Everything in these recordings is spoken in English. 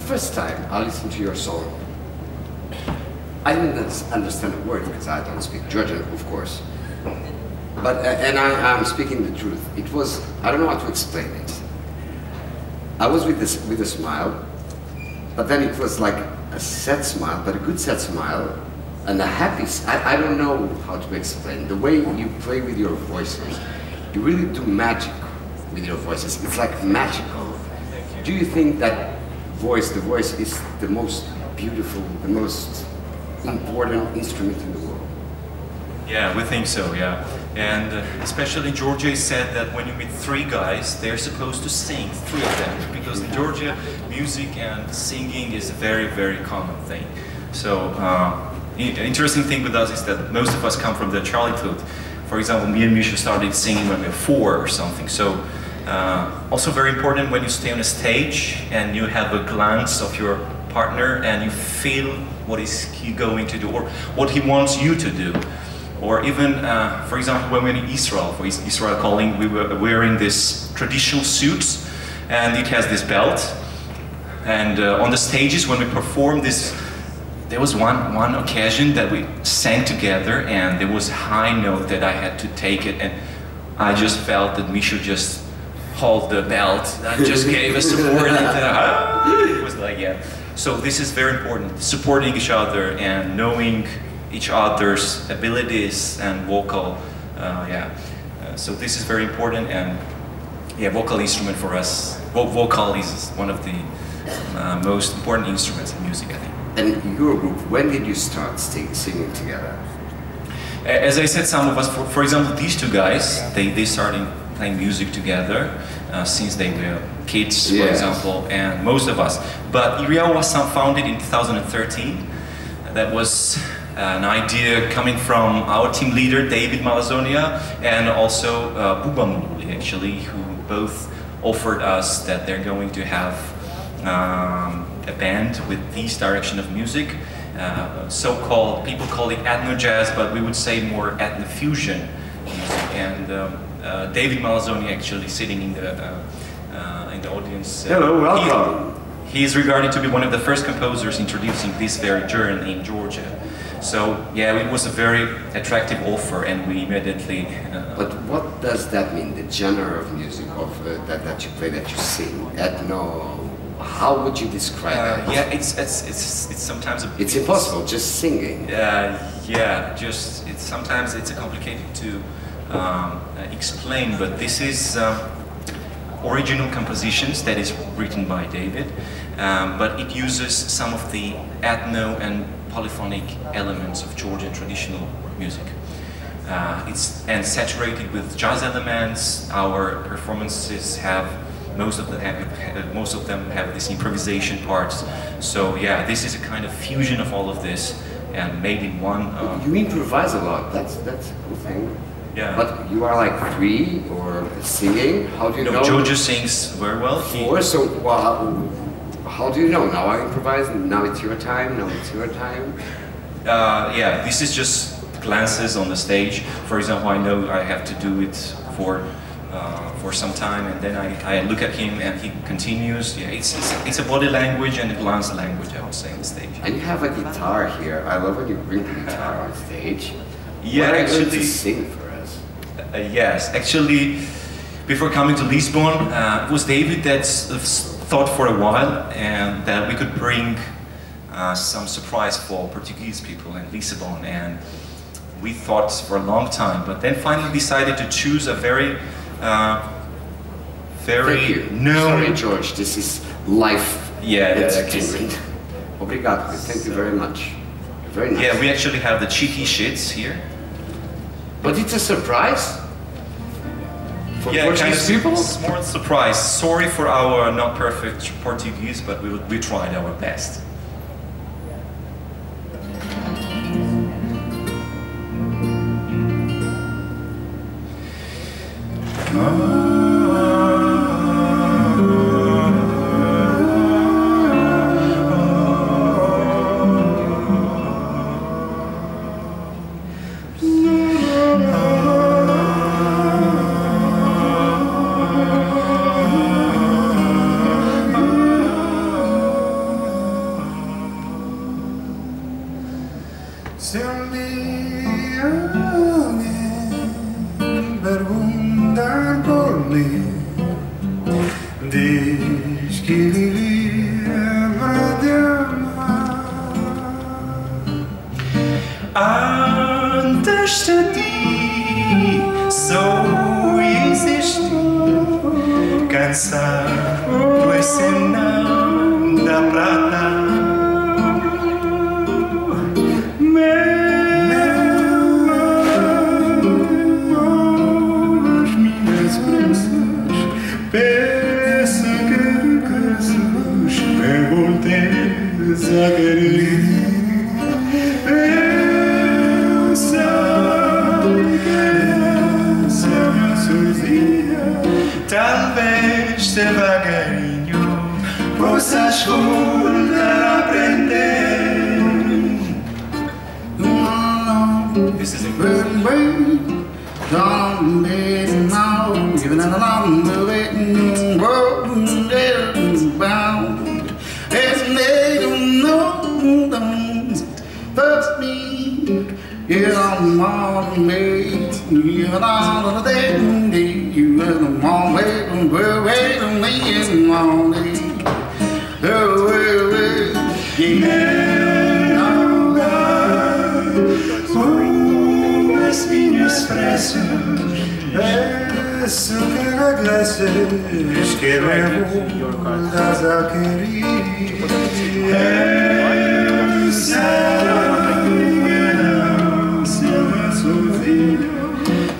First time I listened to your song, I didn't understand a word because I don't speak Georgian, of course. But I'm speaking the truth. It was, I don't know how to explain it. I was with a smile, but then it was like a sad smile, but a good sad smile, and a happy. I don't know how to explain the way you play with your voices. You really do magic with your voices. It's like magical. Do you think that the voice is the most beautiful, the most important instrument in the world? Yeah, we think so, yeah. And especially Georgia said that when you meet three guys, they're supposed to sing, three of them, because in Georgia, music and singing is a very, very common thing. So, interesting thing with us is that most of us come from the childhood. For example, me and Misha started singing when we were 4 or something. So, also very important when you stay on a stage and you have a glance of your partner and you feel what is he going to do or what he wants you to do. Or even, for example, when we were in Israel, for Israel Calling, we were wearing this traditional suits and it has this belt. And on the stages when we performed this, there was one occasion that we sang together and there was a high note that I had to take it and I just felt that Misha just hold the belt and just gave us support. It was like, yeah. So this is very important, supporting each other and knowing each other's abilities and vocal, so this is very important, and yeah, vocal instrument for us. Vocal is one of the most important instruments in music, I think. And your group, when did you start singing together? As I said, some of us, for example, these two guys, they started playing music together since they were kids, for example, and most of us. But IRIAO was founded in 2013. That was an idea coming from our team leader, David Malazonia, and also Bubamuli, actually, who both offered us that they're going to have a band with this direction of music. So-called, people call it ethno-jazz, but we would say more ethno-fusion music. And David Malazonia actually sitting in the audience. Hello, welcome. He is regarded to be one of the first composers introducing this very genre in Georgia. So yeah, it was a very attractive offer, and we immediately. But what does that mean? The genre of music of that you play, that you sing, ethno. How would you describe it? Yeah, it's sometimes it's impossible just singing. Yeah, just sometimes it's complicated to explain, but this is original compositions that is written by David, but it uses some of the ethno and polyphonic elements of Georgian traditional music. It's saturated with jazz elements. Our performances have most of them have this improvisation parts. So yeah, this is a kind of fusion of all of this and made in one. You improvise a lot. That's a cool thing. Yeah. But you are like 3 or singing. How do you know? Georgia sings very well. 4. So how do you know? Now I improvise. Now it's your time. Now it's your time. Yeah, this is just glances on the stage. For example, I know I have to do it for some time, and then I look at him and he continues. Yeah, it's a body language and a glance language, I would say, on the stage. And you have a guitar here. I love when you bring the guitar on stage. Yeah, actually, sing for us. Yes, actually, before coming to Lisbon, it was David that thought for a while and that we could bring some surprise for Portuguese people in Lissabon, and we thought for a long time, but then finally decided to choose a very Thank you. known... Sorry, George, this is life. Yeah, entertainment. Obrigado, thank you very much. Very nice. Yeah, we actually have the cheeky shits here. But it's a surprise? For yeah, Portuguese people? It's more a surprise. Sorry for our not perfect Portuguese, but we tried our best. Perguntar por mim, diz que vivia para te amar. Antes de ti só existi, cansado esse não dá pra dar. Talvez devagarinho possas voltar a aprender. This is incredible.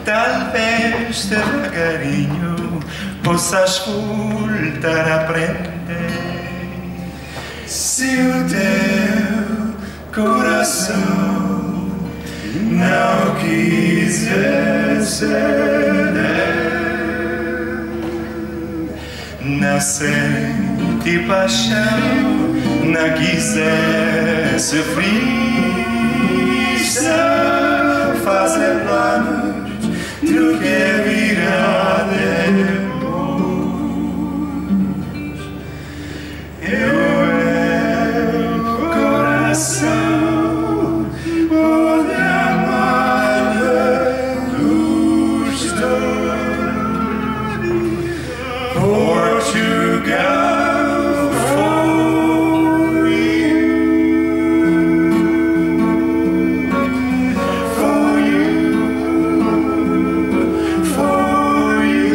Talvez devagarinho possas voltar a aprender. Se o teu coração não quiser ceder, nascente paixão não quiser sofrer, só fazer planos do que virá depois. Eu coração pode amar os dois. Portugal for you, for you, for you.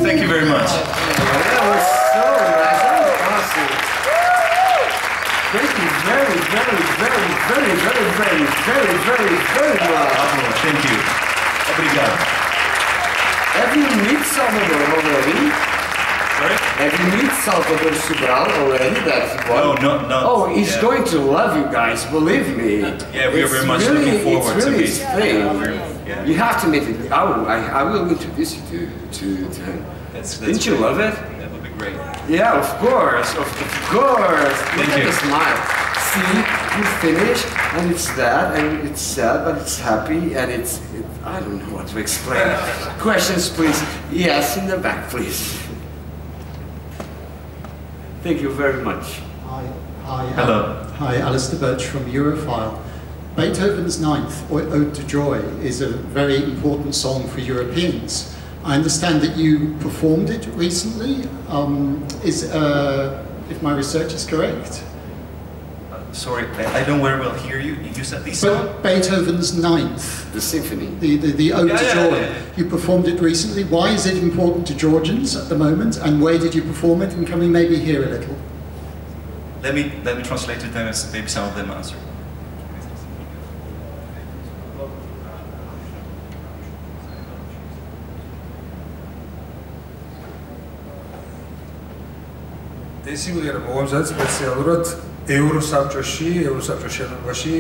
Thank you very much. That was so nice. That was awesome. Thank you very, very, very, very, very, very, very, very, very much. Thank you. Obrigado. Have you met Salvador already? Sorry? Have you met Salvador Sobral already? That's one. No, not. Oh, he's yeah. going to love you guys, believe me. Yeah, we are It's very much really, looking forward it's to really meet. his thing. Yeah. You have to meet him. I will introduce you to him. That's Didn't you great. love it? That would be great. Yeah, of course, of course. Look Thank at you. the smile. See, you finish, and it's that, and it's sad, but it's happy, and I don't know what to explain. Questions, please. Yes, in the back, please. Thank you very much. Hi. Hello. Hi, Alistair Birch from Europhile. Beethoven's Ninth, Ode to Joy, is a very important song for Europeans. I understand that you performed it recently. If my research is correct? Sorry, I don't very well hear you. You said this song? But Beethoven's Ninth, The symphony. the Ode to Joy. Yeah. You performed it recently. Why is it important to Georgians at the moment? And where did you perform it? And can we maybe hear a little? Let me translate to them and maybe some of them answer. ეს სიმღერა მოვამზადეთ სპეციალურად ევროსაბჭოში შენობაში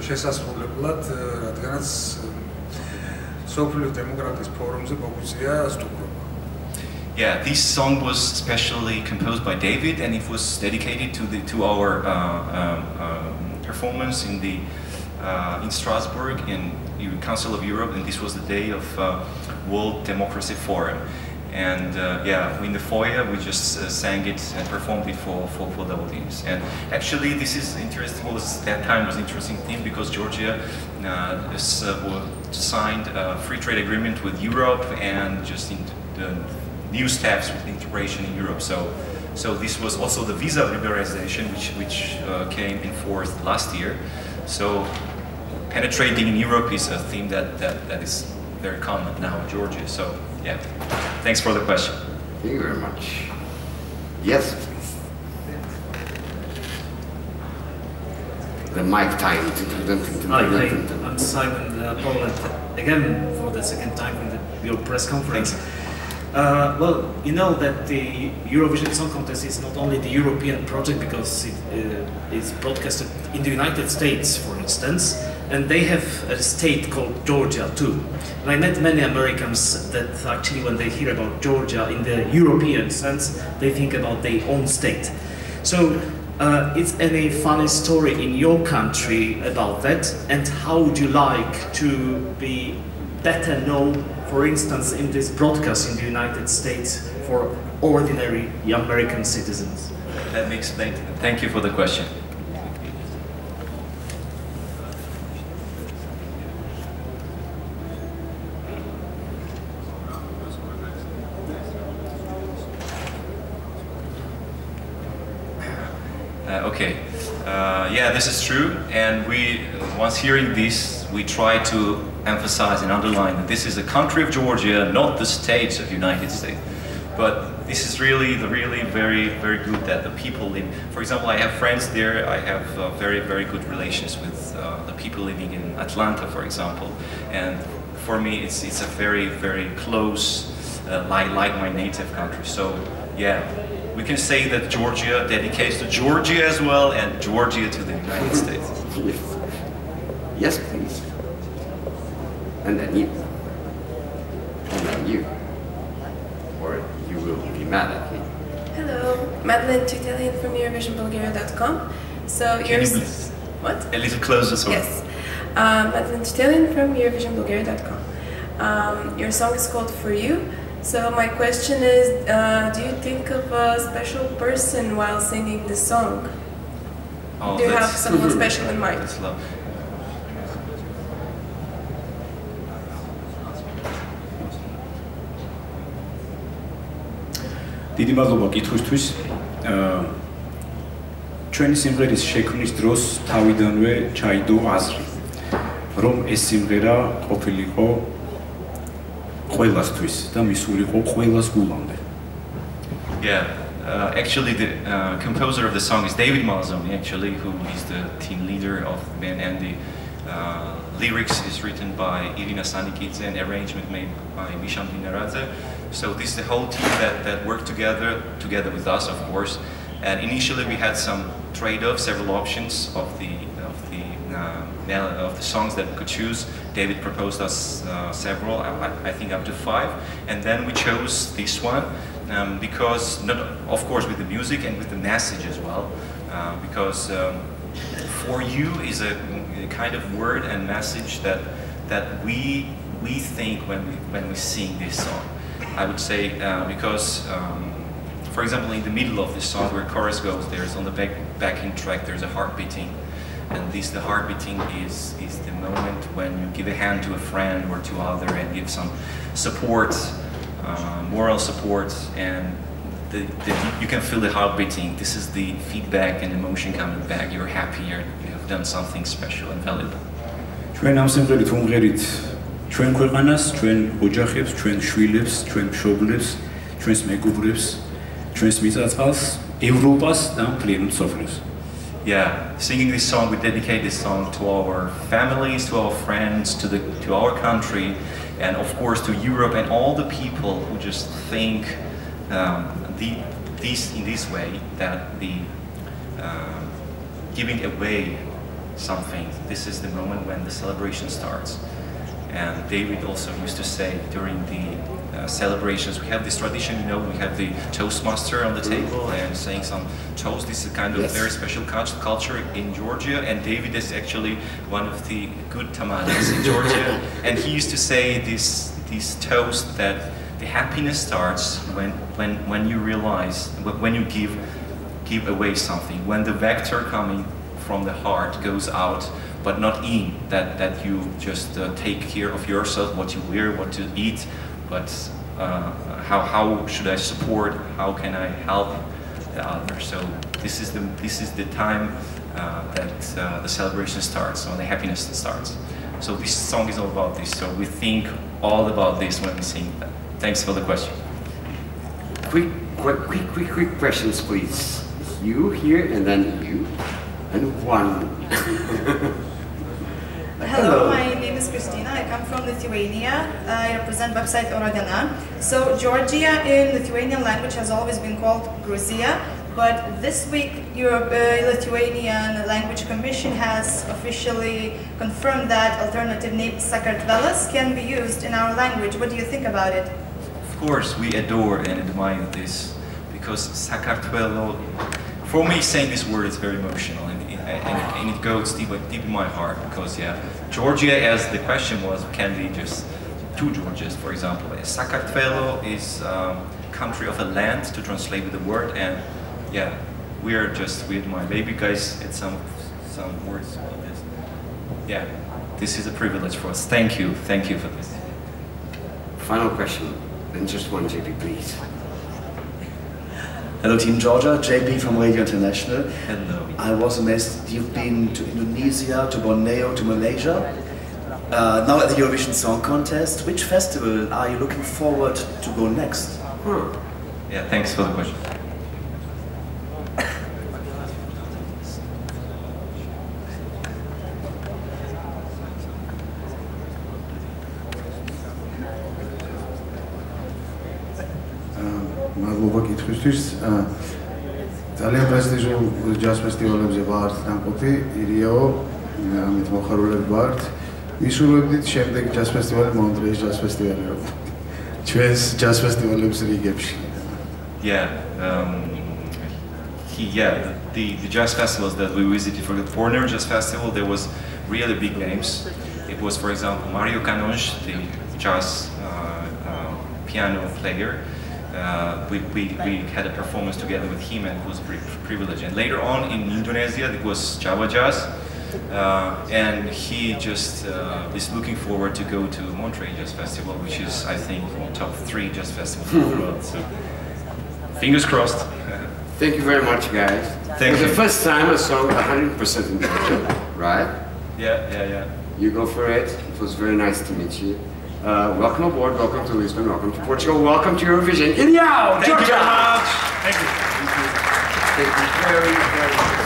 შესასრულებლად, რადგანაც სოფლიო დემოკრატიის ფორუმზე მოგვიწია სტუმრობა. Yeah, this song was specially composed by David, and it was dedicated to our performance in Strasbourg in Council of Europe, and this was the day of World Democracy Forum. And yeah, in the foyer we just sang it and performed it for the audience. And actually this is interesting, that time was interesting thing because Georgia signed a free trade agreement with Europe and just in the new steps with integration in Europe. So this was also the visa liberalization which came in force last year. So penetrating in Europe is a theme that is very common now in Georgia. So yeah, thanks for the question. Thank you very much. Yes, please. The mic time. Hi, I'm Simon Poland, again for the second time in your press conference. Well, you know that the Eurovision Song Contest is not only the European project because it is broadcasted in the United States, for instance, and they have a state called Georgia too. And I met many Americans that actually when they hear about Georgia in the European sense, they think about their own state. So, is any funny story in your country about that, and how would you like to be better known, for instance, in this broadcast in the United States for ordinary American citizens? Let me explain. Thank you for the question. Okay, yeah, this is true, and once hearing this, we try to emphasize and underline that this is the country of Georgia, not the states of the United States. But this is really very good that the people live. For example, I have friends there. I have very good relations with the people living in Atlanta, for example, and for me, it's a very close, like my native country. So yeah. We can say that Georgia dedicates to Georgia as well, and Georgia to the United States. Yes. Yes, please. And then you. And then you. Or you will be mad at me. Hello, Madeline Tutelian from EurovisionBulgaria.com. So you're... What? A little closer, sorry. Yes. Madeline Tutelian from EurovisionBulgaria.com. Your song is called For You. So my question is, do you think of a special person while singing this song? Oh, do you have someone special in mind? That's love. დიდი მადლობა კითხვისთვის. ჩვენი სიმღერის შექმნის დროს თავიდანვე ჩაიდო აზრი, რომ ეს სიმღერა ყოფილიყო ყველასთვის და მისულიყო ყველას გულამდე. Yeah, actually the composer of the song is David Malzoni, actually, who is the team leader of the band, and the lyrics is written by Irina Sanikidze and arrangement made by Misham Dinaradze. So this is the whole team that worked together with us, of course. And initially we had some trade-offs, several options of the songs that we could choose. David proposed us several, I think up to 5, and then we chose this one because, of course, with the music and with the message as well, because For You is a kind of word and message that we think when we sing this song. I would say because, for example, in the middle of this song where chorus goes, there's on the backing track there's a heart beating. And the heart beating is the moment when you give a hand to a friend or to other and give some support, moral support, and you can feel the heart beating. This is the feedback and emotion coming back. You're happy, you have done something special and valuable. ჩვენ ამ სიმღერით ვუმღერით ჩვენ ქვეყანას, ჩვენ ოჯახებს, ჩვენ შვილებს, ჩვენ მშობლებს, ჩვენს მეგობრებს, ჩვენს მიწა-წყალს, ევროპას და მთლიან მსოფლიოს. Yeah, singing this song, we dedicate this song to our families, to our friends, to our country, and of course to Europe and all the people who just think in this way, that giving away something, this is the moment when the celebration starts. And David also used to say during the celebrations, we have this tradition, you know, we have the toastmaster on the table and saying some toast. This is kind of very special culture in Georgia, and David is actually one of the good tamales in Georgia, and he used to say this toast that the happiness starts when you realize, when you give away something, when the vector coming from the heart goes out, but not in, that you just take care of yourself, what you wear, what to eat, but how should I support, how can I help the other. So this is the time that the celebration starts, or the happiness starts. So this song is all about this, so we think all about this when we sing that. Thanks for the question. Quick questions, please. You here, and then you, and one. Hello, my name is Christina. I come from Lithuania. I represent website Oradena. So Georgia in Lithuanian language has always been called Gruzia, but this week Lithuanian Language Commission has officially confirmed that alternative name Sakartvelas can be used in our language. What do you think about it? Of course, we adore and admire this, because Sakartvelo, for me, saying this word is very emotional, and it goes deep in my heart, because yeah, Georgia, as the question was, can be just two Georgias, for example. Sakartvelo is country of a land, to translate with the word, and yeah, we admire. Maybe guys had some words about this. Yeah, this is a privilege for us. Thank you for this. Final question, and just one, JP, please. Hello Team Georgia, JP from Radio International. Hello. I was amazed you've been to Indonesia, to Borneo, to Malaysia. Now at the Eurovision Song Contest, which festival are you looking forward to go next? Yeah, thanks for the question. მადლობა კითხვისთვის. ძალიან პრესტიჟულ ჯაზ ფესტივალებზე ვართ დამყოფი, IRIAO, ამით მოხარულები ვართ. ვისურვებდით შემდეგ ჯაზ ფესტივალი მონტრეის ჯაზ ფესტივალი რომ ჩვენს ჯაზ ფესტივალებს რიგებში. The jazz festivals that we visited, for the Foreigner Jazz Festival, there was really big names. It was, for example, Mario Canonge, the jazz piano player. We had a performance together with him, and it was a privilege. And later on in Indonesia, it was Java Jazz, and he just is looking forward to go to Monterey Jazz Festival, which is, I think, top 3 jazz festivals in the world. So, fingers crossed. Thank you very much, guys. Thank you. For the first time, a song 100% in Georgia, right? Yeah. You go for it. It was very nice to meet you. Welcome aboard, welcome to Lisbon, welcome to Portugal, welcome to Eurovision. IRIAO, Georgia! Thank you very much. Thank you. Thank you very much.